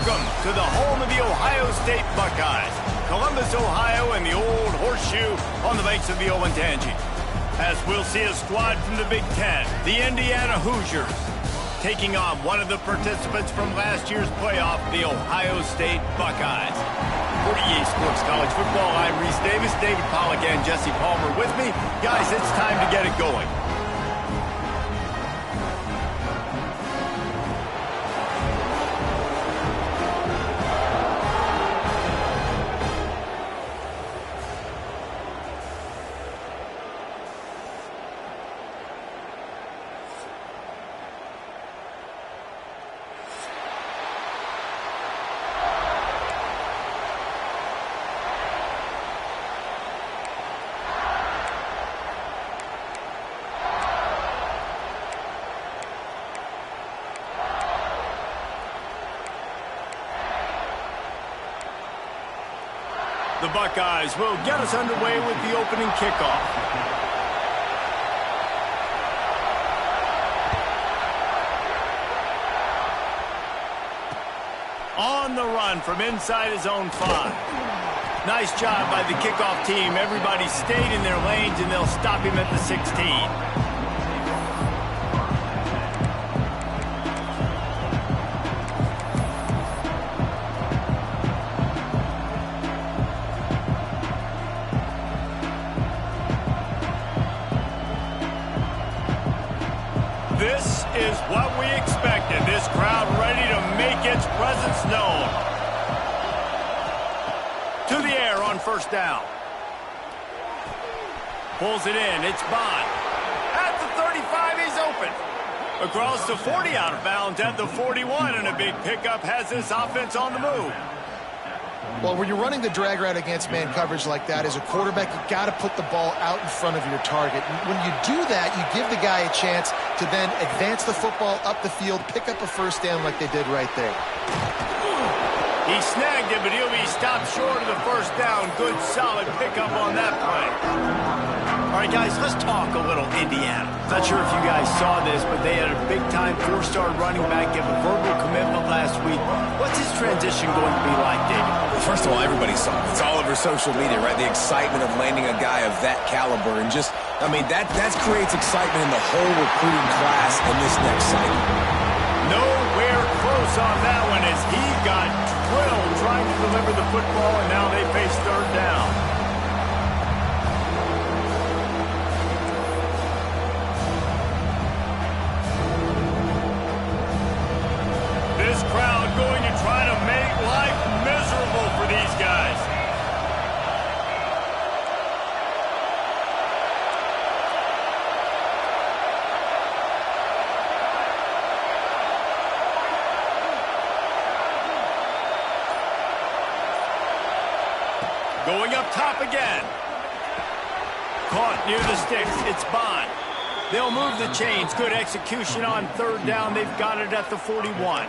Welcome to the home of the Ohio State Buckeyes, Columbus, Ohio, and the old horseshoe on the banks of the Olentangy. As we'll see a squad from the Big Ten, the Indiana Hoosiers, taking on one of the participants from last year's playoff, the Ohio State Buckeyes. For EA Sports College Football, I'm Reese Davis, David Pollack, and Jesse Palmer with me. Guys, it's time to get it going. The Buckeyes will get us underway with the opening kickoff. On the run from inside his own 5. Nice job by the kickoff team. Everybody stayed in their lanes, and they'll stop him at the 16. This is what we expected. This crowd ready to make its presence known. To the air on first down. Pulls it in. It's Bond. At the 35, he's open. Across the 40, out of bounds at the 41, and a big pickup has this offense on the move. Well, when you're running the drag route against man coverage like that, as a quarterback, you got to put the ball out in front of your target. And when you do that, you give the guy a chance to then advance the football up the field, pick up a first down like they did right there. He snagged it, but he'll be stopped short of the first down. Good, solid pickup on that play. All right, guys, let's talk a little Indiana. Not sure if you guys saw this, but they had a big-time 4-star running back give a verbal commitment last week. What's his transition going to be like, David? Well, first of all, everybody saw it. It's all over social media, right? The excitement of landing a guy of that caliber. And just, I mean, that creates excitement in the whole recruiting class in this next cycle. Nowhere close on that one as he got drilled trying to deliver the football, and now they face third down. This crowd going to try to make life miserable for these guys. Going up top again. Caught near the sticks. It's Bond. They'll move the chains. Good execution on third down. They've got it at the 41.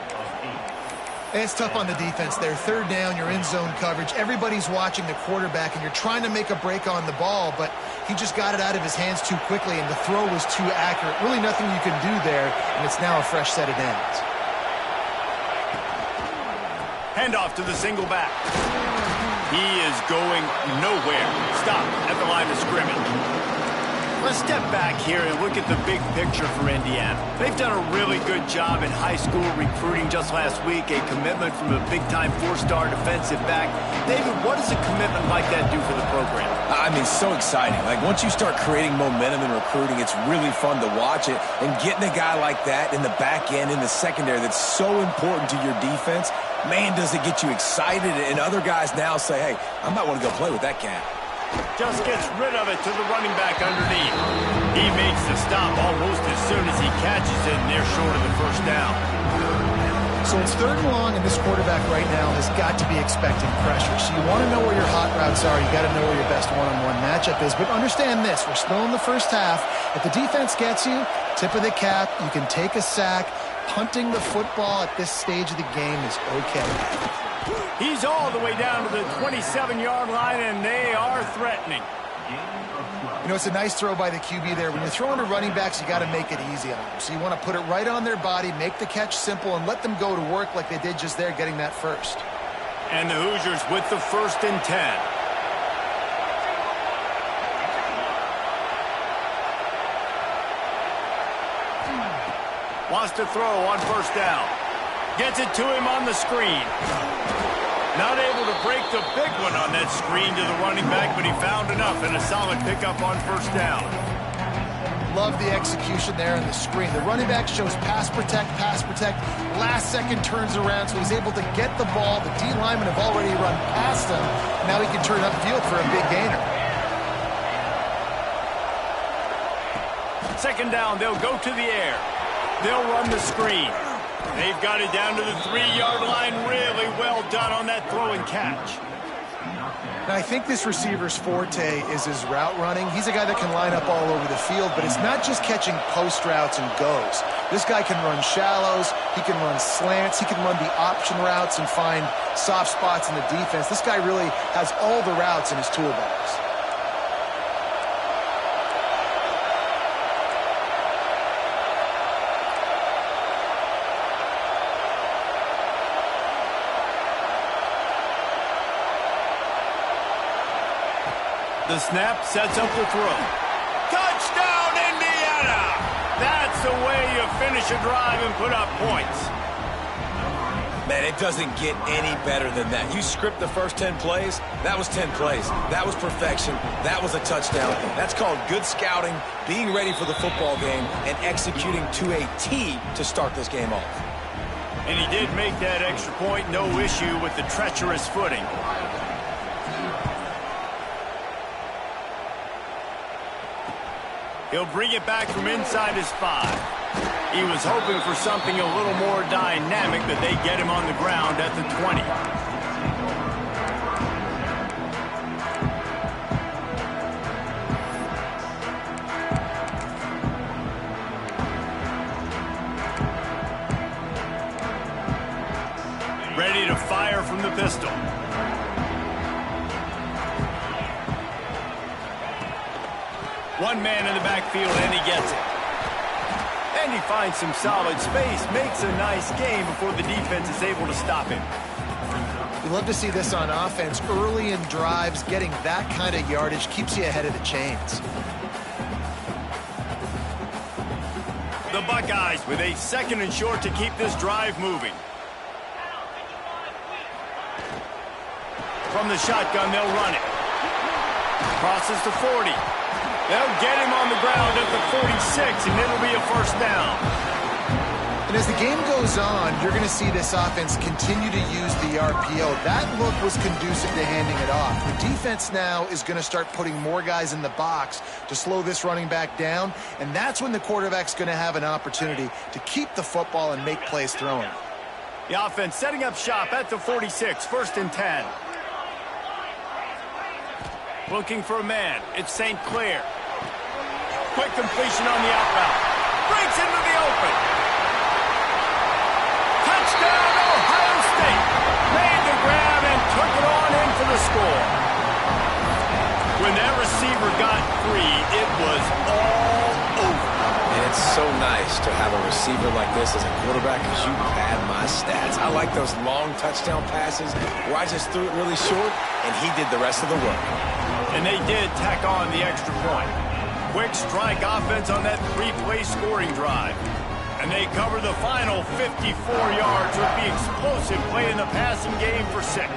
It's tough on the defense there. Third down, you're in zone coverage. Everybody's watching the quarterback, and you're trying to make a break on the ball, but he just got it out of his hands too quickly, and the throw was too accurate. Really nothing you can do there, and it's now a fresh set of downs. Handoff to the single back. He is going nowhere. Stop at the line of scrimmage. Let's step back here and look at the big picture for Indiana. They've done a really good job in high school recruiting. Just last week, a commitment from a big-time 4-star defensive back. David, what does a commitment like that do for the program? I mean, so exciting. Like, once you start creating momentum in recruiting, it's really fun to watch it. And getting a guy like that in the back end, in the secondary, that's so important to your defense, man, does it get you excited. And other guys now say, hey, I might want to go play with that cat. Just gets rid of it to the running back underneath. He makes the stop almost as soon as he catches it, and they're short of the first down. So it's third and long, and this quarterback right now has got to be expecting pressure. So you want to know where your hot routes are. You got to know where your best one-on-one matchup is. But understand this, we're still in the first half. If the defense gets you, tip of the cap, you can take a sack. Punting the football at this stage of the game is okay. He's all the way down to the 27-yard line, and they are threatening. You know, it's a nice throw by the QB there. When you're throwing to running backs, you got to make it easy on them. So you want to put it right on their body, make the catch simple, and let them go to work like they did just there, getting that first. And the Hoosiers with the 1st and 10. Wants to throw on 1st down. Gets it to him on the screen. Not able to break the big one on that screen to the running back, but he found enough and a solid pickup on 1st down. Love the execution there on the screen. The running back shows pass protect, last second turns around, so he's able to get the ball. The D linemen have already run past him. Now he can turn upfield for a big gainer. 2nd down, they'll go to the air. They'll run the screen. They've got it down to the 3-yard line. Really well done on that throw and catch. Now, I think this receiver's forte is his route running. He's a guy that can line up all over the field, but it's not just catching post routes and goes. This guy can run shallows, he can run slants, he can run the option routes and find soft spots in the defense. This guy really has all the routes in his toolbox. The snap sets up the throw. Touchdown, Indiana! That's the way you finish a drive and put up points. Man, it doesn't get any better than that. You script the first 10 plays, that was 10 plays. That was perfection. That was a touchdown. That's called good scouting, being ready for the football game, and executing to a T to start this game off. And he did make that extra point, no issue with the treacherous footing. He'll bring it back from inside his 5. He was hoping for something a little more dynamic, but they get him on the ground at the 20. Ready to fire from the pistol. One man in the backfield, and he gets it. And he finds some solid space, makes a nice game before the defense is able to stop him. We love to see this on offense. Early in drives, getting that kind of yardage keeps you ahead of the chains. The Buckeyes with a 2nd and short to keep this drive moving. From the shotgun, they'll run it. Crosses to 40. They'll get him on the ground at the 46, and it'll be a 1st down. And as the game goes on, you're going to see this offense continue to use the RPO. That look was conducive to handing it off. The defense now is going to start putting more guys in the box to slow this running back down, and that's when the quarterback's going to have an opportunity to keep the football and make plays throwing. The offense setting up shop at the 46, 1st and 10. Looking for a man. It's St. Clair. Quick completion on the outbound. Breaks into the open. Touchdown, Ohio State. Made the grab and took it on in for the score. When that receiver got free, it was all over. And it's so nice to have a receiver like this as a quarterback because you pad my stats. I like those long touchdown passes where I just threw it really short and he did the rest of the work. And they did tack on the extra point. Quick strike offense on that 3-play scoring drive. And they cover the final 54 yards with the explosive play in the passing game for 6.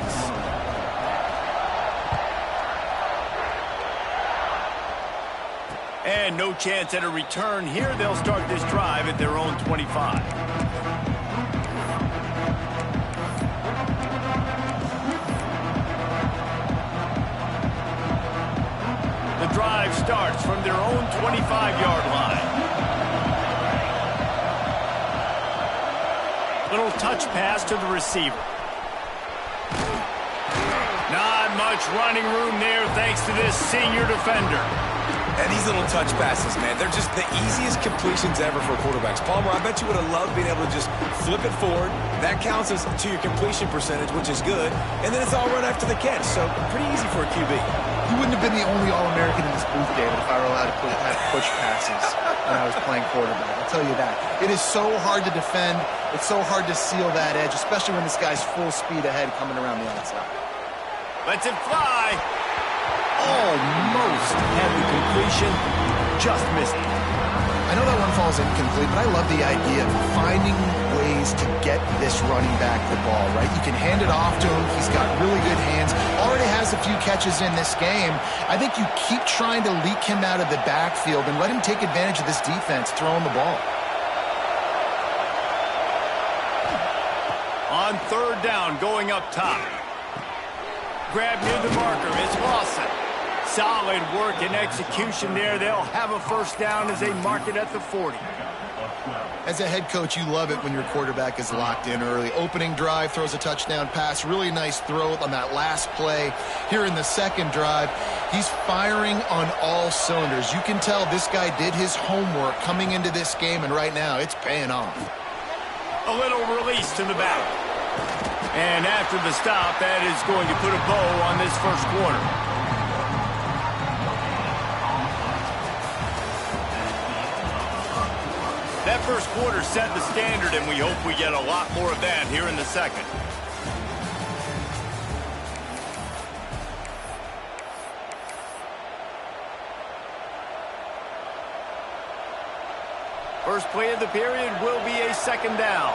And no chance at a return here. They'll start this drive at their own 25. The drive starts from their own 25-yard line. Little touch pass to the receiver. Not much running room there thanks to this senior defender. And these little touch passes, man, they're just the easiest completions ever for quarterbacks. Palmer, I bet you would have loved being able to just flip it forward. That counts as to your completion percentage, which is good. And then it's all run after the catch, so pretty easy for a QB. You wouldn't have been the only All-American in this booth, David, if I were allowed to have push passes when I was playing quarterback. I'll tell you that. It is so hard to defend. It's so hard to seal that edge, especially when this guy's full speed ahead coming around the outside. Lets it fly. Almost had the completion. Just missed it. I know that one falls incomplete, but I love the idea of finding ways to get this running back the ball, right? You can hand it off to him. He's got really good hands. Already has a few catches in this game. I think you keep trying to leak him out of the backfield and let him take advantage of this defense throwing the ball. On third down, going up top. Grab near the marker is Lawson. Solid work and execution there. They'll have a first down as they mark it at the 40. As a head coach, you love it when your quarterback is locked in early. Opening drive, throws a touchdown pass. Really nice throw on that last play. Here in the second drive, he's firing on all cylinders. You can tell this guy did his homework coming into this game, and right now it's paying off. A little release to the back. And after the stop, that is going to put a bow on this first quarter. That first quarter set the standard, and we hope we get a lot more of that here in the second. First play of the period will be a second down.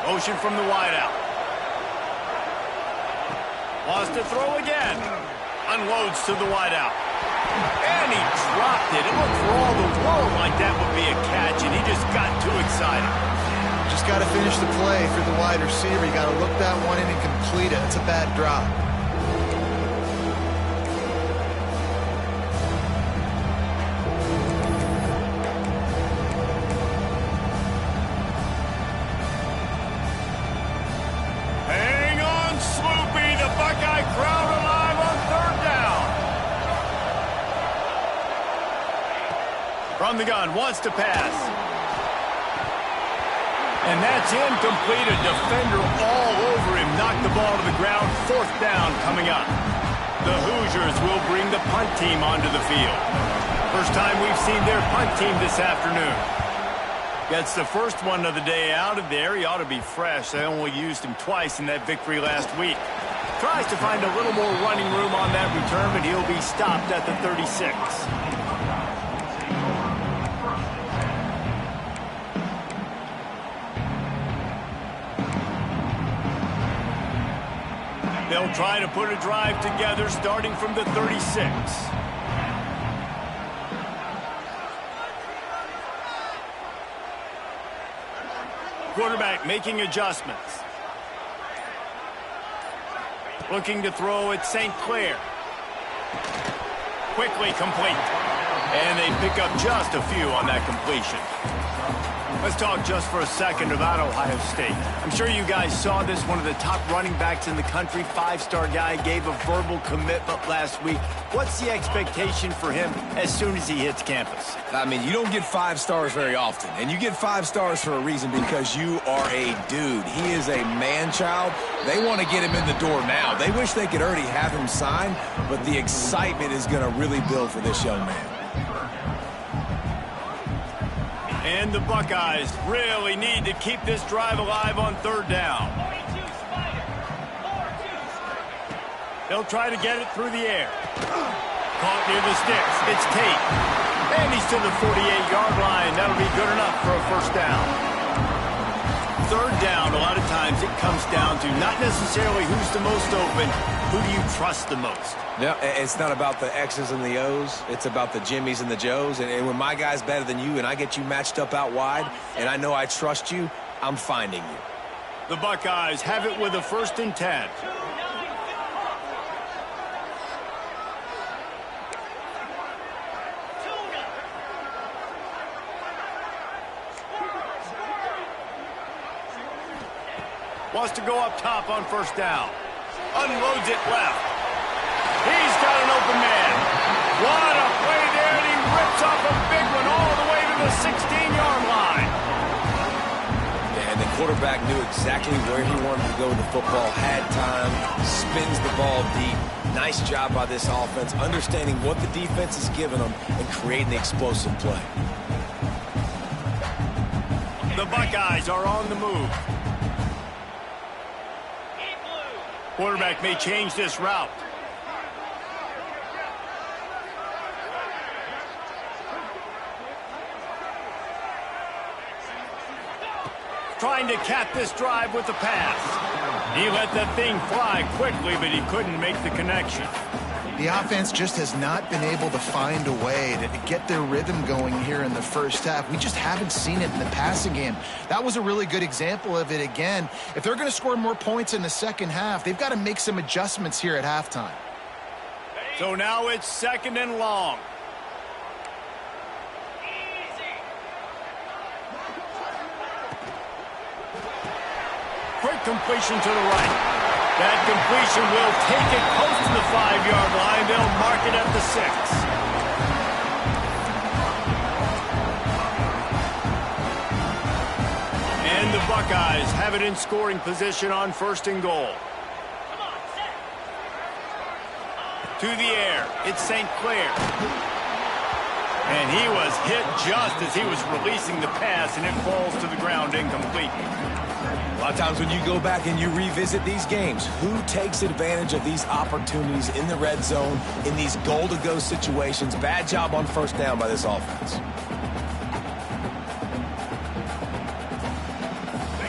Motion from the wideout. Wants to throw again. Unloads to the wideout. And he dropped it. It looked for all the world like that would be a catch, and he just got too excited. Just got to finish the play through the wide receiver. You got to look that one in and complete it. It's a bad drop. Hang on, Sloopy. The Buckeye crowd alive on third down. From the gun, wants to pass. And that's incomplete. A defender all over him. Knocked the ball to the ground. Fourth down coming up. The Hoosiers will bring the punt team onto the field. First time we've seen their punt team this afternoon. Gets the first one of the day out of there. He ought to be fresh. They only used him twice in that victory last week. Tries to find a little more running room on that return, but he'll be stopped at the 36. They'll try to put a drive together starting from the 36. Quarterback making adjustments. Looking to throw at St. Clair. Quickly complete. And they pick up just a few on that completion. Let's talk just for a second about Ohio State. I'm sure you guys saw this. One of the top running backs in the country, five-star guy, gave a verbal commitment last week. What's the expectation for him as soon as he hits campus? I mean, you don't get 5 stars very often, and you get 5 stars for a reason because you are a dude. He is a man-child. They want to get him in the door now. They wish they could already have him signed, but the excitement is going to really build for this young man. And the Buckeyes really need to keep this drive alive on third down. They'll try to get it through the air. Caught near the sticks. It's Tate. And he's to the 48-yard line. That'll be good enough for a first down. Third down, a lot of times it comes down to not necessarily who's the most open, who do you trust the most? Yeah, it's not about the X's and the O's. It's about the Jimmies and the Joes. And when my guy's better than you and I get you matched up out wide and I know I trust you, I'm finding you. The Buckeyes have it with a 1st and 10. Wants to go up top on first down. Unloads it left. he's got an open man. What a play there, and he rips off a big one all the way to the 16-yard line. And the quarterback knew exactly where he wanted to go with the football, had time, spins the ball deep. Nice job by this offense, understanding what the defense is giving them and creating the explosive play. The Buckeyes are on the move. Quarterback may change this route. Trying to cap this drive with the pass. He let that thing fly quickly, but he couldn't make the connection. The offense just has not been able to find a way to get their rhythm going here in the first half. We just haven't seen it in the passing game. That was a really good example of it again. If they're going to score more points in the second half, they've got to make some adjustments here at halftime. So now it's 2nd and long. Quick completion to the right. That completion will take it close to the 5-yard line. They'll mark it at the 6. And the Buckeyes have it in scoring position on 1st and goal. To the air, it's St. Clair. And he was hit just as he was releasing the pass, and it falls to the ground incomplete. A lot of times when you go back and you revisit these games, who takes advantage of these opportunities in the red zone, in these goal-to-go situations? Bad job on 1st down by this offense.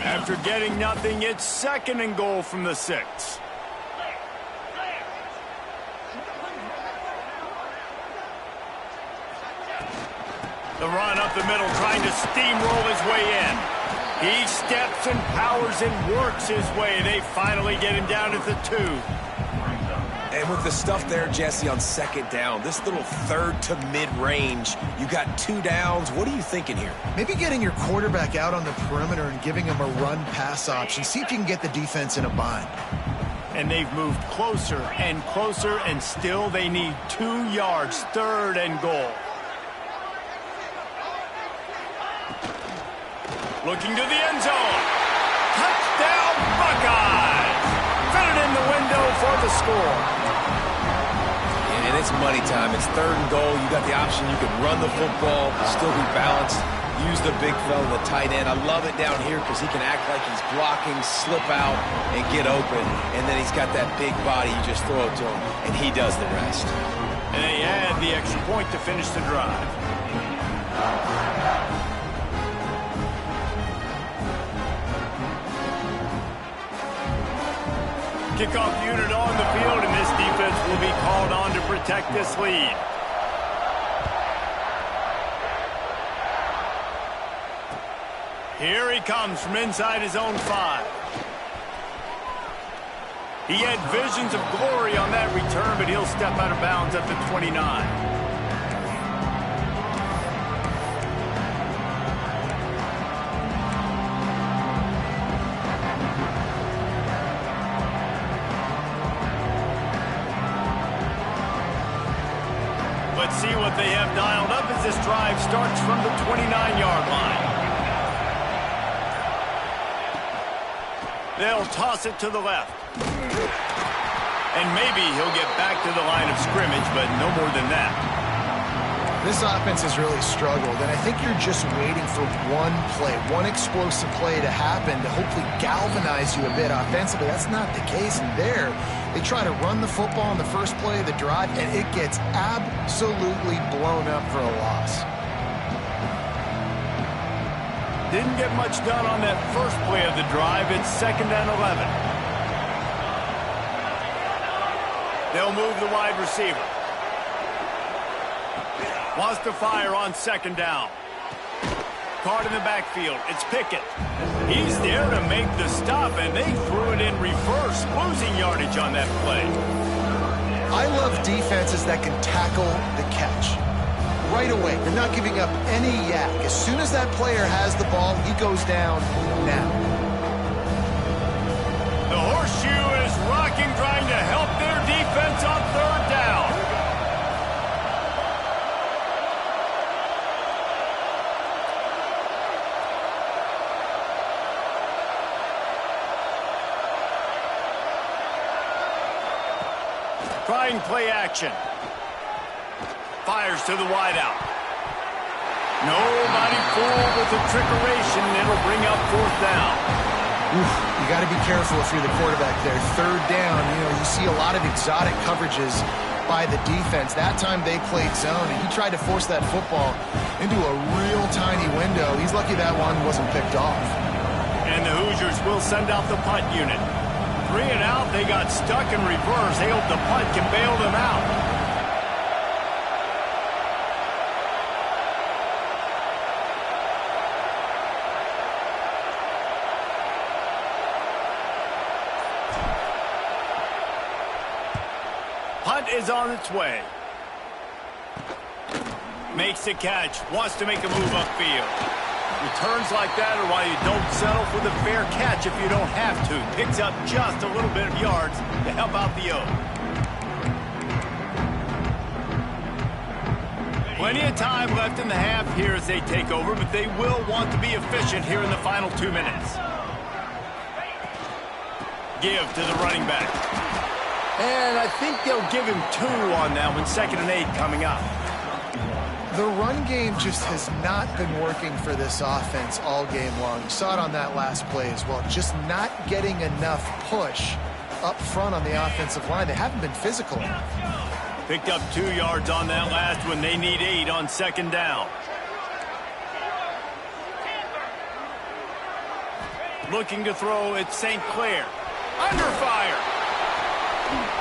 After getting nothing, it's 2nd and goal from the 6. The run up the middle, trying to steamroll his way in. He steps and powers and works his way. They finally get him down at the 2. And with the stuff there, Jesse, on 2nd down, this little 3rd to mid-range, you got 2 downs. What are you thinking here? Maybe getting your quarterback out on the perimeter and giving him a run-pass option. See if you can get the defense in a bind. And they've moved closer and closer, and still they need 2 yards, 3rd and goal. Looking to the end zone. Touchdown, Buckeyes! Fit it in the window for the score. And it's money time. It's 3rd and goal. You got the option. You can run the football, still be balanced, use the big fella, the tight end. I love it down here because he can act like he's blocking, slip out, and get open. And then he's got that big body. You just throw it to him, and he does the rest. And they add the extra point to finish the drive. Kickoff unit on the field, and this defense will be called on to protect this lead. Here he comes from inside his own 5. He had visions of glory on that return, but he'll step out of bounds at the 29. Let's see what they have dialed up as this drive starts from the 29-yard line. They'll toss it to the left. And maybe he'll get back to the line of scrimmage, but no more than that. This offense has really struggled, and I think you're just waiting for one play, one explosive play to happen to hopefully galvanize you a bit offensively. That's not the case, and there they try to run the football on the first play of the drive, and it gets absolutely blown up for a loss. Didn't get much done on that first play of the drive. It's 2nd and 11. They'll move the wide receiver. Wants to fire on 2nd down. Card in the backfield. It's Pickett. He's there to make the stop, and they threw it in reverse, losing yardage on that play. I love defenses that can tackle the catch. Right away, they're not giving up any yak. As soon as that player has the ball, he goes down now. The horseshoe is rocking, trying to help their defense on 3rd down. Trying play action. Fires to the wideout. Nobody fooled with the trickeration. It'll bring up fourth down. You got to be careful if you're the quarterback there. Third down, you see a lot of exotic coverages by the defense. That time they played zone, and he tried to force that football into a real tiny window. He's lucky that one wasn't picked off. And the Hoosiers will send out the punt unit. 3 and out, they got stuck in reverse. They hope the punt can bail them out. Punt is on its way. Makes the catch. Wants to make a move upfield. Returns like that are why you don't settle for the fair catch if you don't have to. Picks up just a little bit of yards to help out the O. Plenty of time left in the half here as they take over, but they will want to be efficient here in the final 2 minutes. Give to the running back. And I think they'll give him 2 on that one. 2nd and 8 coming up. The run game just has not been working for this offense all game long. You saw it on that last play as well. Just not getting enough push up front on the offensive line. They haven't been physical enough. Picked up 2 yards on that last one. They need 8 on 2nd down. Looking to throw at St. Clair. Under fire.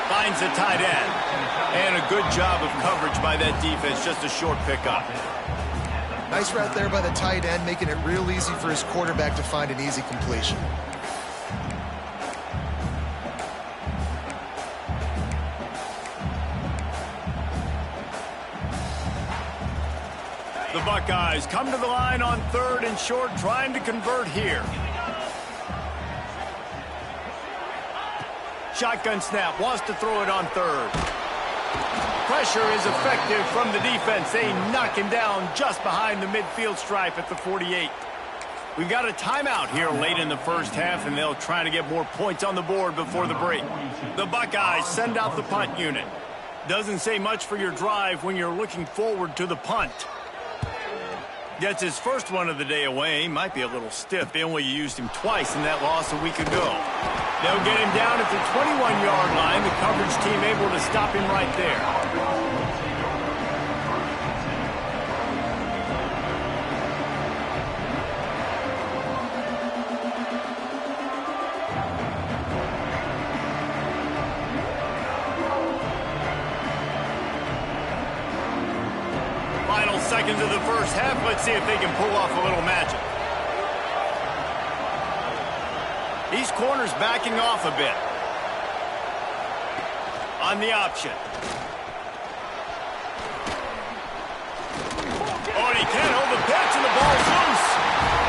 Finds the tight end. And a good job of coverage by that defense. Just a short pickup. Nice route there by the tight end, making it real easy for his quarterback to find an easy completion. The Buckeyes come to the line on 3rd and short, trying to convert here. Shotgun snap, wants to throw it on 3rd. Pressure is effective from the defense. They knock him down just behind the midfield stripe at the 48. We've got a timeout here late in the first half, and they'll try to get more points on the board before the break. The Buckeyes send out the punt unit. Doesn't say much for your drive when you're looking forward to the punt. Gets his first one of the day away. Might be a little stiff. They only used him twice in that loss a week ago. They'll get him down at the 21-yard line. The coverage team able to stop him right there. Final seconds of the first half. Let's see if they can pull off a little magic. These corners backing off a bit. On the option. Oh, and he can't hold the pitch, and the ball's loose.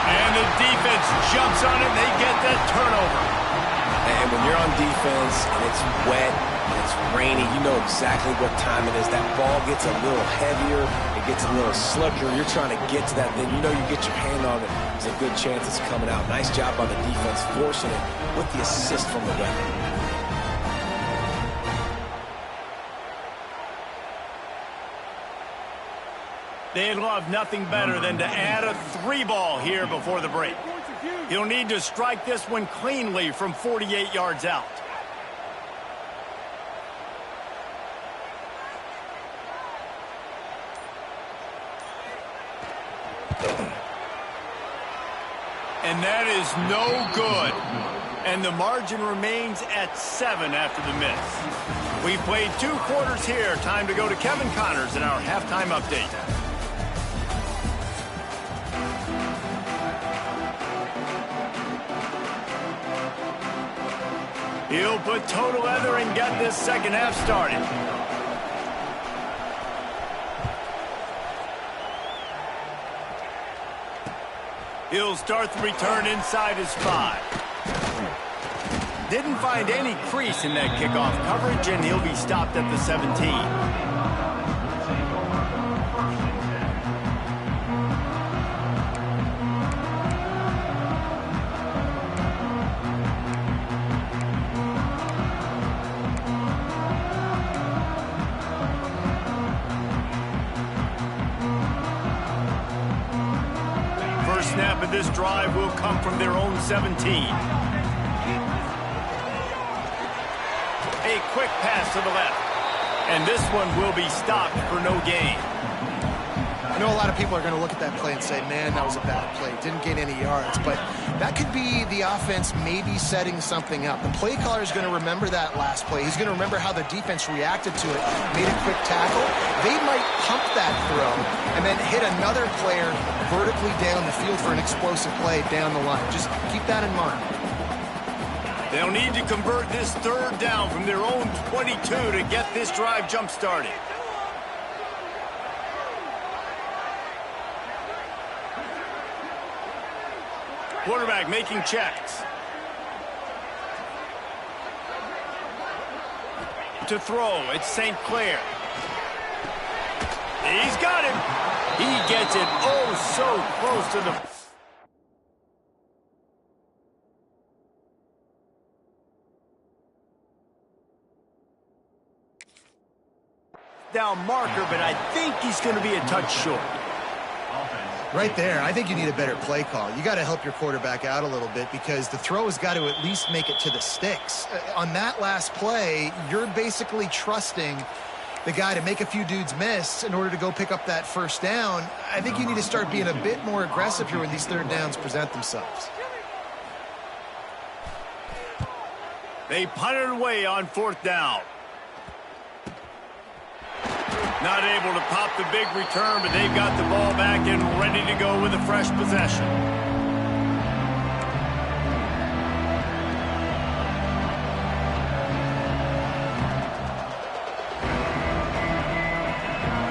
And the defense jumps on it, and they get that turnover. And when you're on defense, and it's wet, and it's rainy, you know exactly what time it is. That ball gets a little heavier. It gets a little slicker. You're trying to get to that. Then you know you get your hand on it. There's a good chance it's coming out. Nice job on the defense, forcing it with the assist from the ref. They'd love nothing better than to add a 3-ball here before the break. He'll need to strike this one cleanly from 48 yards out. And that is no good. And the margin remains at 7 after the miss. We've played 2 quarters here. Time to go to Kevin Connors in our halftime update. He'll put toe to leather and get this second half started. He'll start the return inside his 5. Didn't find any crease in that kickoff coverage, and he'll be stopped at the 17. this drive will come from their own 17. A quick pass to the left. And this one will be stopped for no gain. I know a lot of people are going to look at that play and say, man, that was a bad play. Didn't gain any yards. But that could be the offense maybe setting something up. The play caller is going to remember that last play. He's going to remember how the defense reacted to it, made a quick tackle. They might pump that throw and then hit another player vertically down the field for an explosive play down the line. Just keep that in mind. They'll need to convert this third down from their own 22 to get this drive jump-started. Quarterback making checks. To throw, it's St. Clair. He's got him. He gets it oh so close to the... down marker, but I think he's going to be a touch short. Right there, I think you need a better play call. You got to help your quarterback out a little bit because the throw has got to at least make it to the sticks. On that last play, you're basically trusting the guy to make a few dudes miss in order to go pick up that first down. I think you need to start being a bit more aggressive here when these third downs present themselves. They punted away on fourth down. Not able to pop the big return, but they've got the ball back and ready to go with a fresh possession.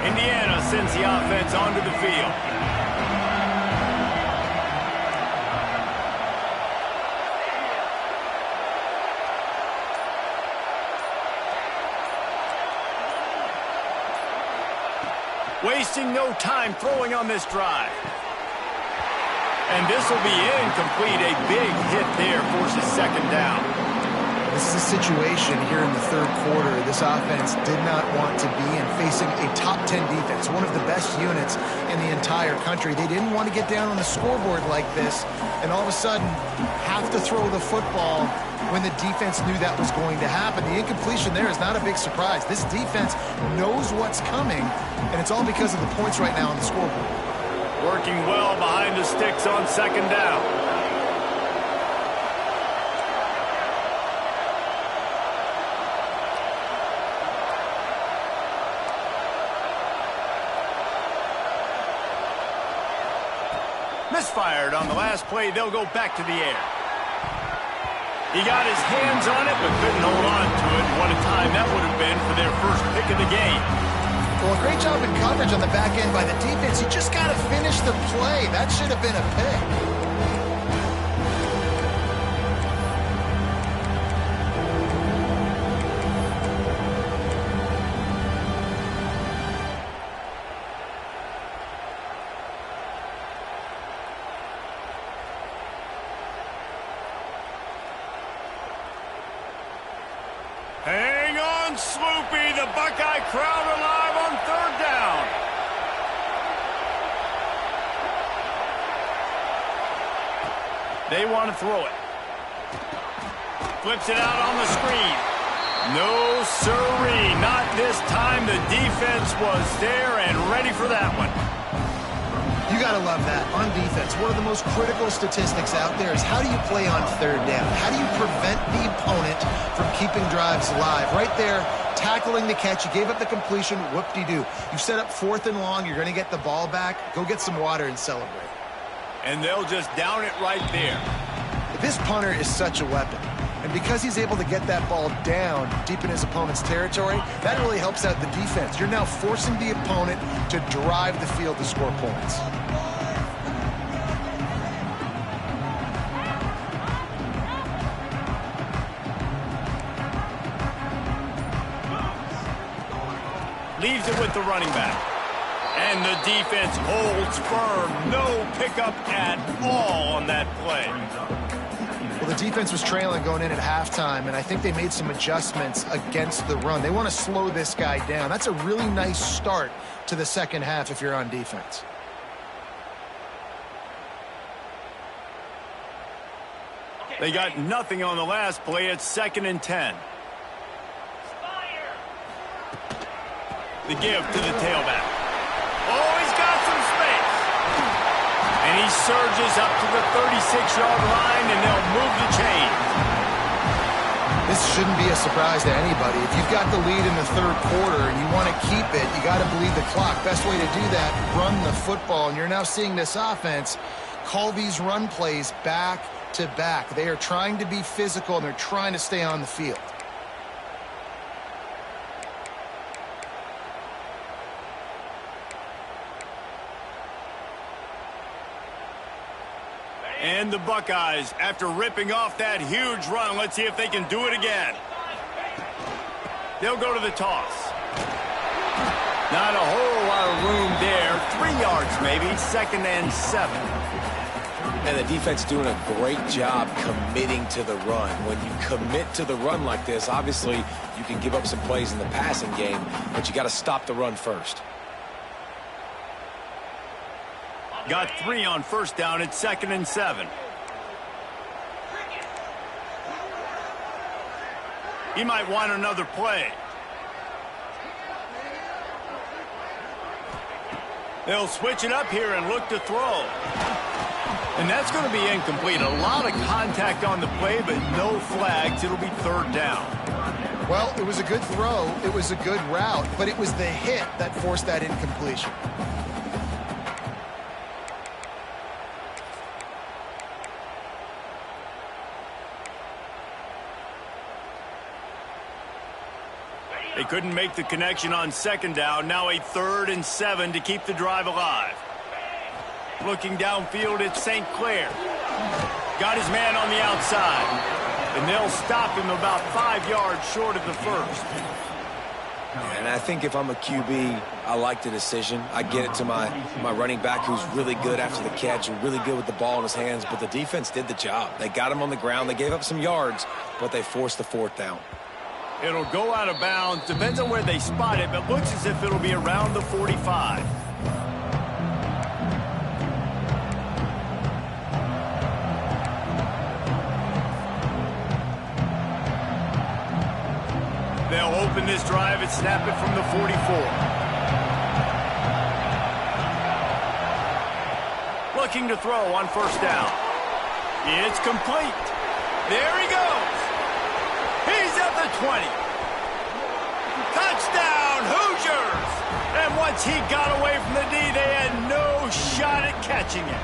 Indiana sends the offense onto the field. Wasting no time throwing on this drive. And this will be incomplete. A big hit there forces second down. This is a situation here in the third quarter this offense did not want to be in, facing a top 10 defense, one of the best units in the entire country. They didn't want to get down on the scoreboard like this and all of a sudden have to throw the football when the defense knew that was going to happen. The incompletion there is not a big surprise. This defense knows what's coming, and it's all because of the points right now on the scoreboard. Working well behind the sticks on second down. Misfired on the last play. They'll go back to the air. He got his hands on it, but couldn't hold on to it. What a time that would have been for their first pick of the game. Well, a great job in coverage on the back end by the defense. You just got to finish the play. That should have been a pick. Hang on, Sloopy. The Buckeye crowd alive on third down. They want to throw it. Flips it out on the screen. No siree. Not this time. The defense was there and ready for that one. You got to love that. On defense, one of the most critical statistics out there is how do you play on third down? How do you prevent the opponent from keeping drives alive? Right there, tackling the catch. You gave up the completion. Whoop-de-doo. You set up fourth and long. You're going to get the ball back. Go get some water and celebrate. And they'll just down it right there. This punter is such a weapon. And because he's able to get that ball down deep in his opponent's territory, that really helps out the defense. You're now forcing the opponent to drive the field to score points. Leaves it with the running back. And the defense holds firm. No pickup at all on that play. Well, the defense was trailing going in at halftime, and I think they made some adjustments against the run. They want to slow this guy down. That's a really nice start to the second half if you're on defense. They got nothing on the last play. It's 2nd and 10. The give to the tailback. Oh, he's got some space. And he surges up to the 36-yard line, and they'll move the chain. This shouldn't be a surprise to anybody. If you've got the lead in the third quarter and you want to keep it, you got to bleed the clock. Best way to do that, run the football. And you're now seeing this offense call these run plays back to back. They are trying to be physical, and they're trying to stay on the field. And the Buckeyes, after ripping off that huge run, let's see if they can do it again. They'll go to the toss. Not a whole lot of room there. 3 yards maybe, 2nd and 7. And the defense doing a great job committing to the run. When you commit to the run like this, obviously you can give up some plays in the passing game, but you got to stop the run first. Got 3 on first down. It's 2nd and 7. He might want another play. They'll switch it up here and look to throw. And that's going to be incomplete. A lot of contact on the play, but no flags. It'll be 3rd down. Well, it was a good throw. It was a good route, but it was the hit that forced that incompletion. They couldn't make the connection on 2nd down. Now a 3rd and 7 to keep the drive alive. Looking downfield, it's St. Clair. Got his man on the outside. And they'll stop him about 5 yards short of the first. And I think if I'm a QB, I like the decision. I get it to my running back who's really good after the catch and really good with the ball in his hands. But the defense did the job. They got him on the ground. They gave up some yards, but they forced the 4th down. It'll go out of bounds. Depends on where they spot it, but looks as if it'll be around the 45. They'll open this drive and snap it from the 44. Looking to throw on first down. It's complete. There he goes. He's at the 20. Touchdown, Hoosiers! And once he got away from the D, they had no shot at catching it.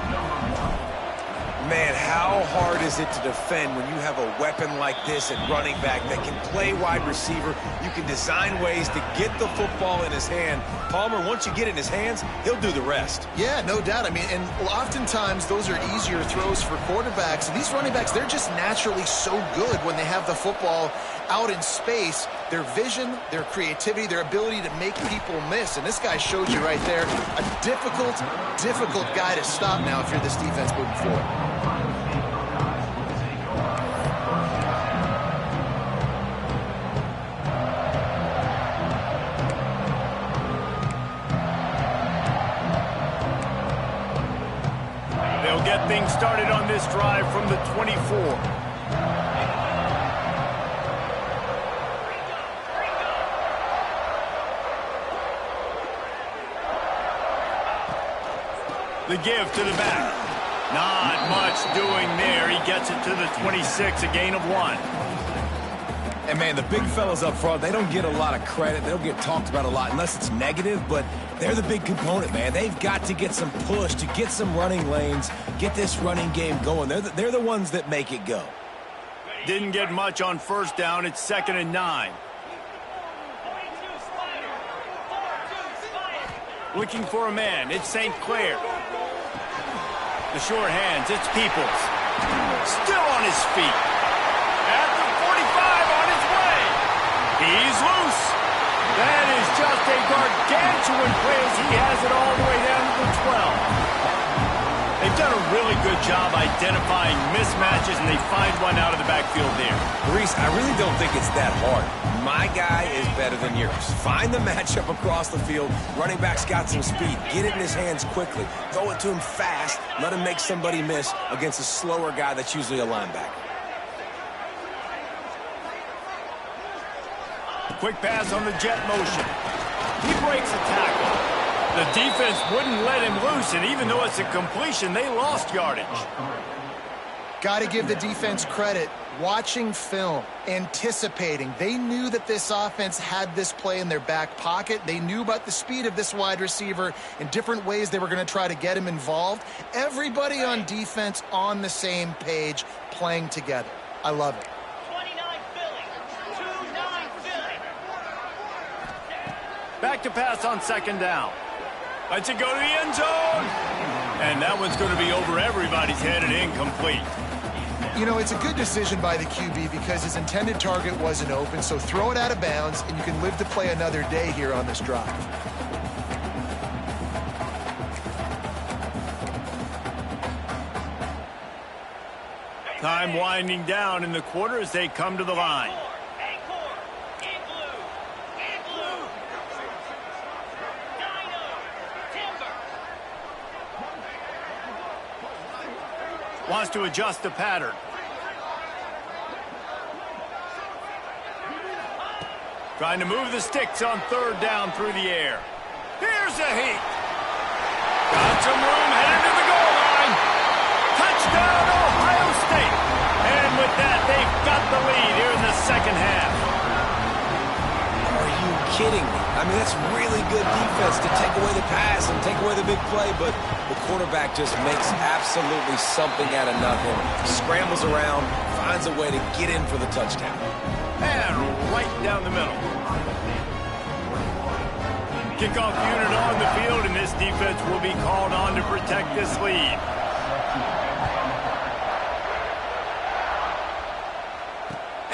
Man, how hard is it to defend when you have a weapon like this at running back that can play wide receiver? You can design ways to get the football in his hand. Palmer, once you get it in his hands, he'll do the rest. Yeah, no doubt. I mean, and oftentimes those are easier throws for quarterbacks. And these running backs, they're just naturally so good when they have the football out in space. Their vision, their creativity, their ability to make people miss. And this guy showed you right there a difficult guy to stop now if you're this defense moving forward. They'll get things started on this drive from the 24. The give to the back. Not much doing there. He gets it to the 26, a gain of 1. And, man, the big fellas up front, they don't get a lot of credit. They don't get talked about a lot unless it's negative, but they're the big component, man. They've got to get some push to get some running lanes, get this running game going. They're the ones that make it go. Didn't get much on first down. It's 2nd and 9. Looking for a man. It's St. Clair. The short hands. It's Peoples. Still on his feet. At the 45 on his way. He's loose. That is just a gargantuan play as he has it all the way down to the 12. They've done a really good job identifying mismatches, and they find one out of the backfield there. Reese, I really don't think it's that hard. My guy is better than yours. Find the matchup across the field. Running back's got some speed. Get it in his hands quickly. Throw it to him fast. Let him make somebody miss against a slower guy that's usually a linebacker. quick pass on the jet motion. He breaks a tackle. The defense wouldn't let him loose, and even though it's a completion, they lost yardage. Got to give the defense credit. Watching film, anticipating. They knew that this offense had this play in their back pocket. They knew about the speed of this wide receiver and different ways they were going to try to get him involved. Everybody on defense on the same page, playing together. I love it. 29 Philly. 2-9 Philly. Back to pass on second down. Lets it go to the end zone. And that one's going to be over everybody's head and incomplete. You know, it's a good decision by the QB because his intended target wasn't open, so throw it out of bounds, and you can live to play another day here on this drive. Time winding down in the quarter as they come to the line. Wants to adjust the pattern. Trying to move the sticks on third down through the air. Here's a heat. Got some room headed to the goal line. Touchdown, Ohio State. And with that, they've got the lead here in the second half. Are you kidding me? I mean, that's really good defense to take away the pass and take away the big play, but the quarterback just makes absolutely something out of nothing, scrambles around, finds a way to get in for the touchdown. And right down the middle. Kickoff unit on the field, and this defense will be called on to protect this lead.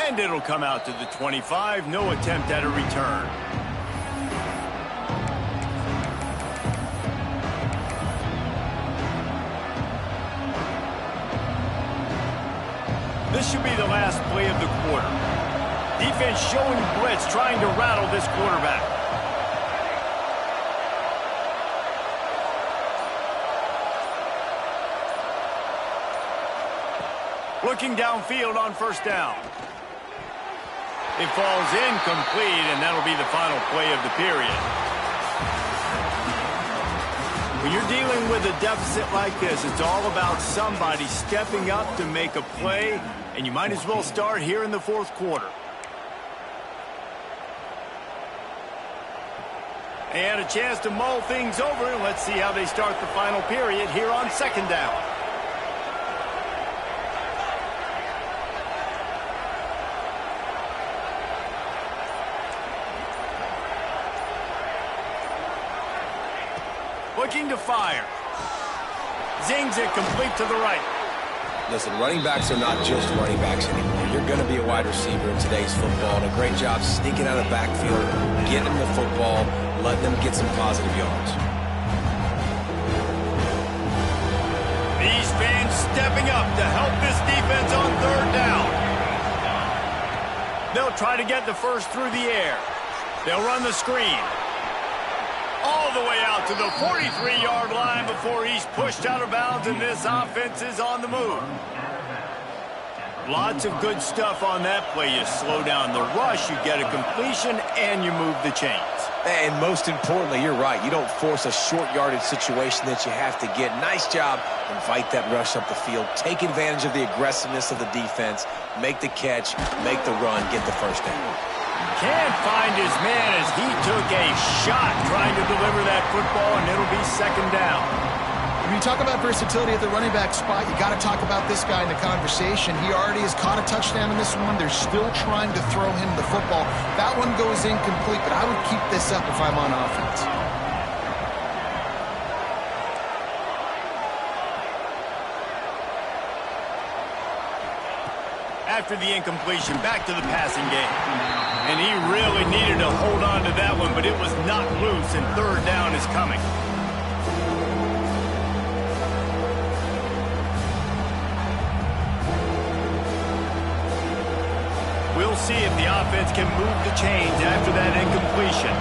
And it'll come out to the 25. No attempt at a return. This should be the last play of the quarter. Defense showing blitz, trying to rattle this quarterback. Looking downfield on first down. It falls incomplete, and that'll be the final play of the period. When you're dealing with a deficit like this, it's all about somebody stepping up to make a play, and you might as well start here in the fourth quarter. They had a chance to mull things over, and let's see how they start the final period here on second down. Looking to fire. Zings it complete to the right. Listen, running backs are not just running backs anymore. You're going to be a wide receiver in today's football, and a great job sneaking out of the backfield, getting them the football, letting them get some positive yards. These fans stepping up to help this defense on third down. They'll try to get the first through the air. They'll run the screen. All the way out to the 43-yard line before he's pushed out of bounds, and this offense is on the move. Lots of good stuff on that play. You slow down the rush, you get a completion, and you move the chains. And most importantly, you're right. You don't force a short yardage situation that you have to get. Nice job. Invite that rush up the field. Take advantage of the aggressiveness of the defense. Make the catch. Make the run. Get the first down. Can't find his man as he took a shot trying to deliver that football, and it'll be second down. When you talk about versatility at the running back spot, you got to talk about this guy in the conversation. He already has caught a touchdown in this one. They're still trying to throw him the football. That one goes incomplete, but I would keep this up if I'm on offense. After the incompletion, back to the passing game. And he really needed to hold on to that one, but it was not loose, and third down is coming. We'll see if the offense can move the chains after that incompletion.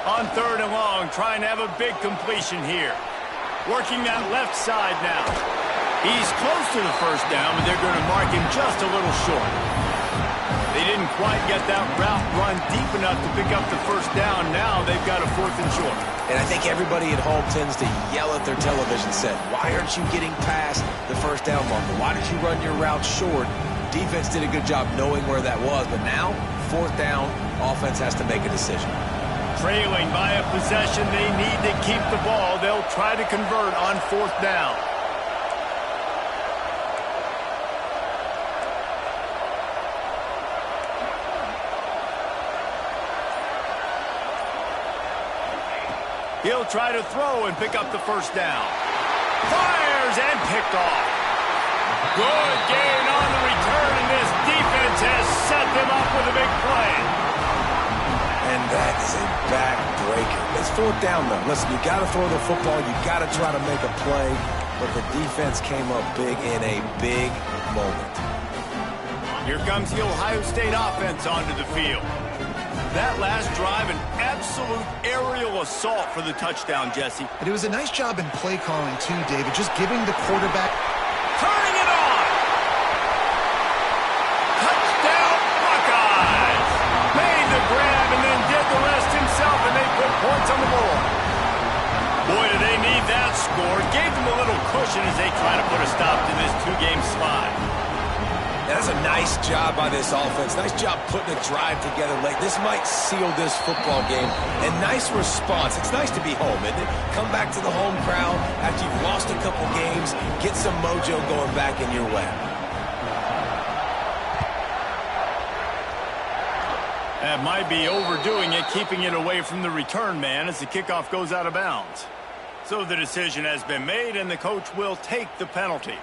On third and long, trying to have a big completion here. Working that left side now. He's close to the first down, but they're going to mark him just a little short. They didn't quite get that route run deep enough to pick up the first down. Now they've got a 4th and short. And I think everybody at home tends to yell at their television set, why aren't you getting past the first down marker? Why did you run your route short? Defense did a good job knowing where that was, but now, 4th down, offense has to make a decision. Trailing by a possession, they need to keep the ball. They'll try to convert on 4th down. He'll try to throw and pick up the first down. Fires and picked off. Good gain on the return, and this defense has set them up with a big play. And that is a backbreaker. It's 4th down, though. Listen, you got to throw the football. You got to try to make a play. But the defense came up big in a big moment. Here comes the Ohio State offense onto the field. That last drive, an absolute aerial assault for the touchdown, Jesse. But it was a nice job in play calling, too, David, just giving the quarterback... Turning it on! Touchdown, Buckeyes! Made the grab and then did the rest himself, and they put points on the board. Boy, do they need that score. Gave them a little cushion as they try to put a stop to this 2-game slide. That's a nice job by this offense. Nice job putting a drive together late. This might seal this football game. And nice response. It's nice to be home, isn't it? Come back to the home crowd after you've lost a couple games. Get some mojo going back in your way. That might be overdoing it, keeping it away from the return man as the kickoff goes out of bounds. So the decision has been made, and the coach will take the penalty.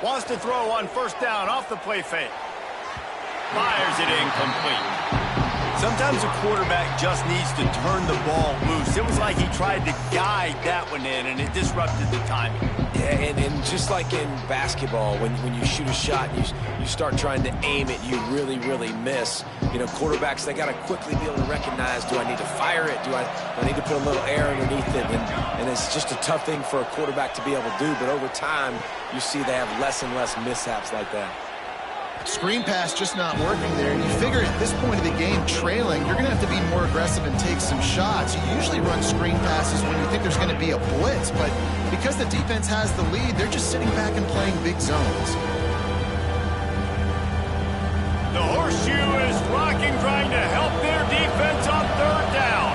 Wants to throw on 1st down off the play fake. Fires it incomplete. Sometimes a quarterback just needs to turn the ball loose. It was like he tried to guide that one in, and it disrupted the timing. Yeah, and just like in basketball, when you shoot a shot, you start trying to aim it, you really, really miss. You know, quarterbacks, they got to quickly be able to recognize, do I need to fire it? Do I need to put a little air underneath it? And it's just a tough thing for a quarterback to be able to do, but over time, you see they have less and less mishaps like that. Screen pass just not working there. And you figure at this point of the game, trailing, you're going to have to be more aggressive and take some shots. You usually run screen passes when you think there's going to be a blitz, but because the defense has the lead, they're just sitting back and playing big zones. The horseshoe is rocking, trying to help their defense on 3rd down.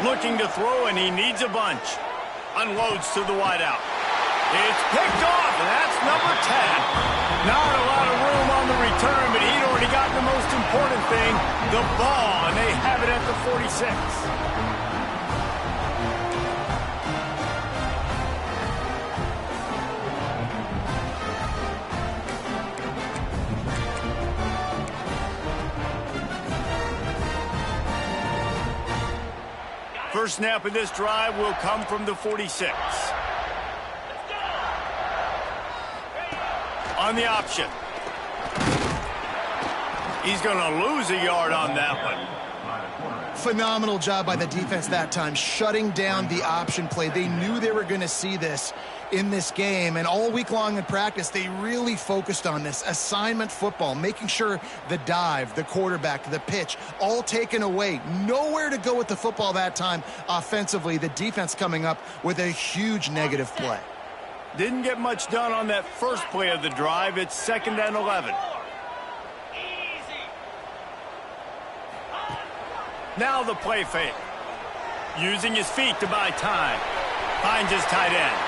Looking to throw, and he needs a bunch. Unloads to the wideout. It's picked off, and that's number 10. Not a lot of room on the return, but he'd already got the most important thing, the ball, and they have it at the 46. First snap of this drive will come from the 46. On the option. He's going to lose a yard on that one. Phenomenal job by the defense that time, shutting down the option play. They knew they were going to see this in this game, and all week long in practice, they really focused on this assignment football, making sure the dive, the quarterback, the pitch, all taken away. Nowhere to go with the football that time offensively. The defense coming up with a huge negative play. Didn't get much done on that first play of the drive. It's 2nd and 11. Now the play fake. Using his feet to buy time. Finds his tight end.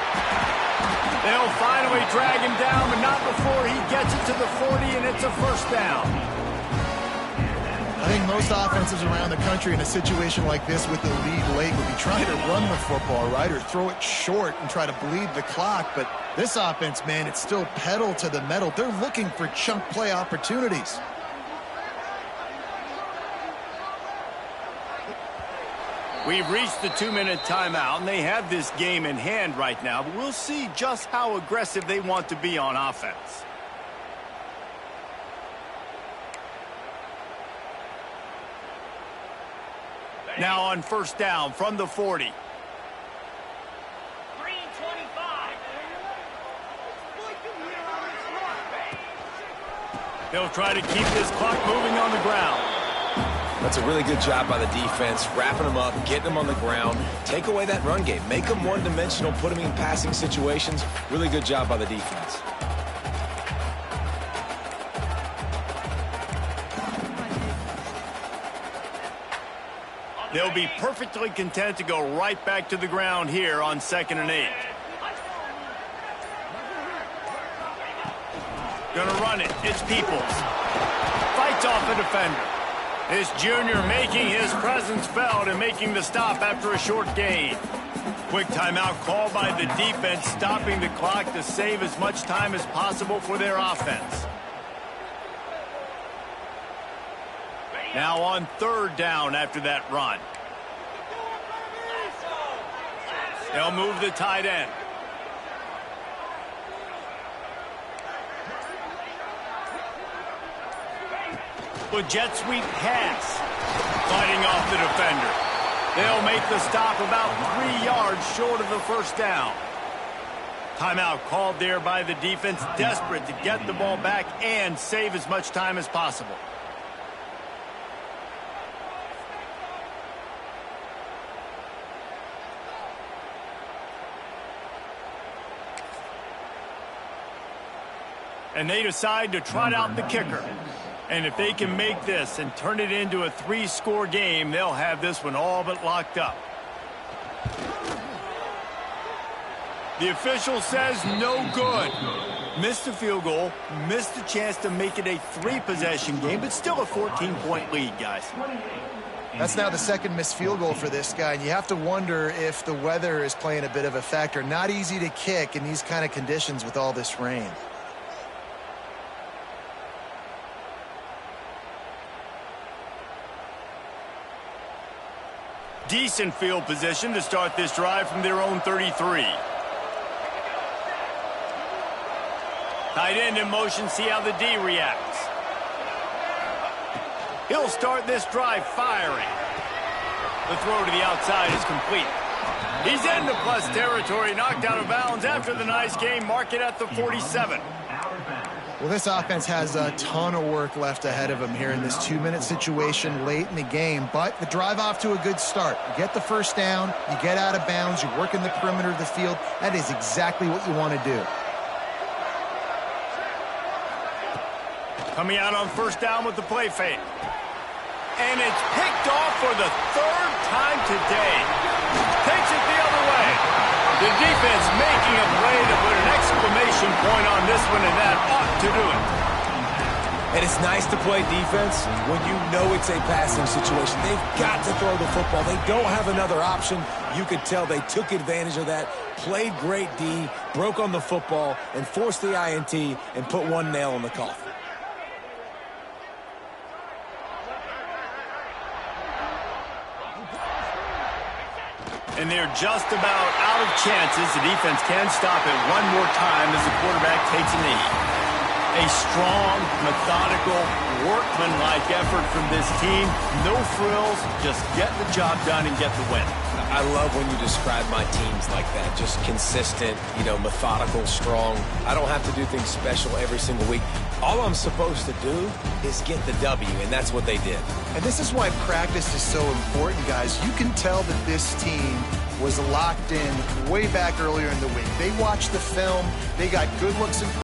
They'll finally drag him down, but not before he gets it to the 40, and it's a 1st down. think most offenses around the country in a situation like this with the lead late would be trying to run the football, right, or throw it short and try to bleed the clock. But this offense, man, it's still pedal to the metal. They're looking for chunk play opportunities. We've reached the 2-minute timeout, and they have this game in hand right now, but we'll see just how aggressive they want to be on offense. Now on first down from the 40. 3:25. They'll try to keep this clock moving on the ground. That's a really good job by the defense, wrapping them up, getting them on the ground. Take away that run game. Make them one-dimensional, put them in passing situations. Really good job by the defense. They'll be perfectly content to go right back to the ground here on 2nd and 8. Gonna run it. It's Peoples. Fights off the defender. This junior making his presence felt and making the stop after a short gain. Quick timeout called by the defense, stopping the clock to save as much time as possible for their offense. Now on 3rd down after that run. They'll move the tight end. The jet sweep pass. Fighting off the defender. They'll make the stop about 3 yards short of the first down. Timeout called there by the defense, desperate to get the ball back and save as much time as possible. And they decide to trot out the kicker. And if they can make this and turn it into a 3-score game, they'll have this one all but locked up. The official says no good. Missed the field goal, missed the chance to make it a 3-possession game, but still a 14-point lead, guys. That's now the second missed field goal for this guy, and you have to wonder if the weather is playing a bit of a factor. Not easy to kick in these kind of conditions with all this rain. Decent field position to start this drive from their own 33. Tight end in motion, see how the D reacts. He'll start this drive firing. The throw to the outside is complete. He's into plus territory, knocked out of bounds after the nice game. Mark it at the 47. Well, this offense has a ton of work left ahead of them here in this 2-minute situation late in the game, but the drive off to a good start. You get the first down, you get out of bounds, you work in the perimeter of the field. That is exactly what you want to do. Coming out on first down with the play fake. And it's picked off for the 3rd time today. Takes it the other way. The defense making a play to put an exclamation point on this one, and that ought to do it. And it's nice to play defense when you know it's a passing situation. They've got to throw the football. They don't have another option. You could tell they took advantage of that, played great D, broke on the football, and forced the INT and put one nail in the coffin. And they're just about out of chances. The defense can stop it one more time as the quarterback takes a knee. A strong, methodical, workmanlike effort from this team. No frills, just get the job done and get the win. I love when you describe my teams like that. Just consistent, methodical, strong. I don't have to do things special every single week. All I'm supposed to do is get the W, and that's what they did. And this is why practice is so important, guys. You can tell that this team was locked in way back earlier in the week. They watched the film. They got good looks in